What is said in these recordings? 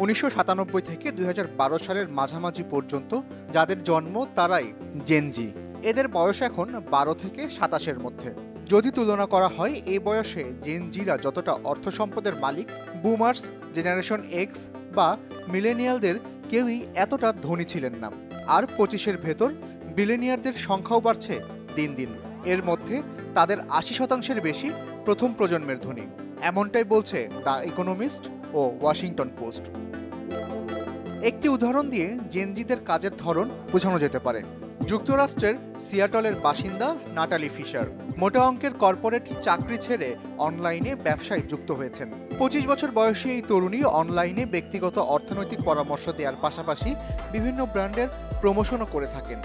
1997 থেকে 2012 সালের মাঝামাঝি পর্যন্ত যাদের জন্ম তারাই জেনজি। এদের বয়স এখন 12 থেকে 27-এর মধ্যে। যদি তুলনা করা হয় এই বয়সে জেনজিরা যতটা অর্থ সম্পদের মালিক, বুমার্স, জেনারেশন এক্স বা মিলেনিয়ালদের কেউই এতটা ধনী ছিলেন না। আর 25-এর ভেতর বিলিনিয়ারদের সংখ্যাও বাড়ছে দিন দিন। এর মধ্যে তাদের 80%-এর বেশি প্রথম প্রজন্মের ধনী, এমনটাই বলছে দ্য ইকোনমিস্ট ও ওয়াশিংটন পোস্ট। একটি উদাহরণ দিয়ে জেনজিদের কাজের ধরন বোঝানো যেতে পারে। যুক্তরাষ্ট্রের সিয়াটলের বাসিন্দা নাটালি ফিশার মোটা অঙ্কের কর্পোরেট চাকরি ছেড়ে অনলাইনে ব্যবসায় যুক্ত হয়েছেন। 25 বছর বয়সী এই তরুণী অনলাইনে ব্যক্তিগত অর্থনৈতিক পরামর্শ দেওয়ার পাশাপাশি বিভিন্ন ব্র্যান্ডের প্রমোশনও করে থাকেন।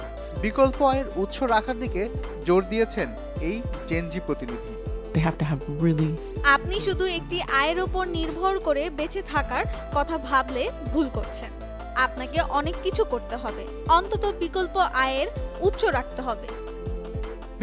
বিকল্প আয়ের উৎস রাখার দিকে জোর দিয়েছেন এই জেনজি প্রতিনিধি। আপনি শুধু একটি আয়ের উপর নির্ভর করে বেঁচে থাকার কথা ভাবলে ভুল করছেন। আপনাকে অনেক কিছু করতে হবে, অন্তত বিকল্প আয়ের উৎস রাখতে হবে।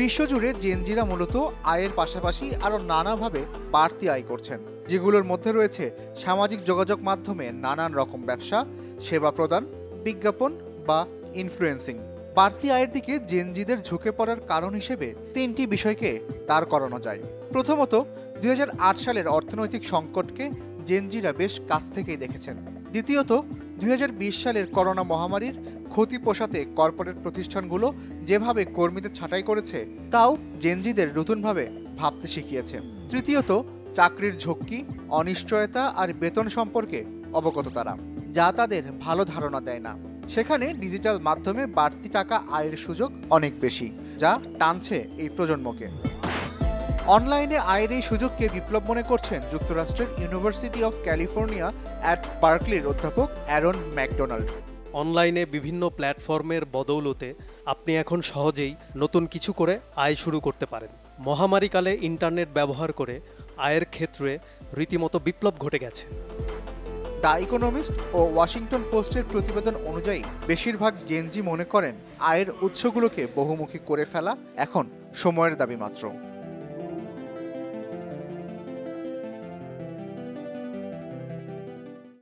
বিশ্বজুড়ে জেনজিরা মূলত আয়ের পাশাপাশি আরও নানাভাবে বাড়তি আয় করছেন, যেগুলোর মধ্যে রয়েছে সামাজিক যোগাযোগ মাধ্যমে নানান রকম ব্যবসা, সেবা প্রদান, বিজ্ঞাপন বা ইনফ্লুয়েন্সিং। বাড়তি আয়ের দিকে জেনজিদের ঝুঁকে পড়ার কারণ হিসেবে 3টি বিষয়কে দাঁড় করানো যায়। প্রথমত, 2008 সালের অর্থনৈতিক সংকটকে জেনজিরা বেশ কাছ থেকেই দেখেছেন। দ্বিতীয়ত, 2020 সালের করোনা মহামারীর ক্ষতি পোষাতে কর্পোরেট প্রতিষ্ঠানগুলো যেভাবে কর্মীদের ছাঁটাই করেছে তাও জেনজিদের নতুনভাবে ভাবতে শিখিয়েছে। তৃতীয়ত, চাকরির ঝক্কি, অনিশ্চয়তা আর বেতন সম্পর্কে অবগত তারা, যা তাদের ভালো ধারণা দেয় না। সেখানে ডিজিটাল মাধ্যমে বাড়তি টাকা আয়ের সুযোগ অনেক বেশি, যা টানছে এই প্রজন্মকে। অনলাইনে আয়ের এই সুযোগকে বিপ্লব মনে করছেন যুক্তরাষ্ট্রের ইউনিভার্সিটি অফ ক্যালিফোর্নিয়া অ্যাট বার্কলির অধ্যাপক অ্যারন ম্যাকডোনাল্ড। অনলাইনে বিভিন্ন প্ল্যাটফর্মের বদৌলতে আপনি এখন সহজেই নতুন কিছু করে আয় শুরু করতে পারেন। মহামারীকালে ইন্টারনেট ব্যবহার করে আয়ের ক্ষেত্রে রীতিমতো বিপ্লব ঘটে গেছে। দ্য ইকোনমিস্ট ও ওয়াশিংটন পোস্টের প্রতিবেদন অনুযায়ী বেশিরভাগ জেনজি মনে করেন আয়ের উৎসগুলোকে বহুমুখী করে ফেলা এখন সময়ের দাবি মাত্র।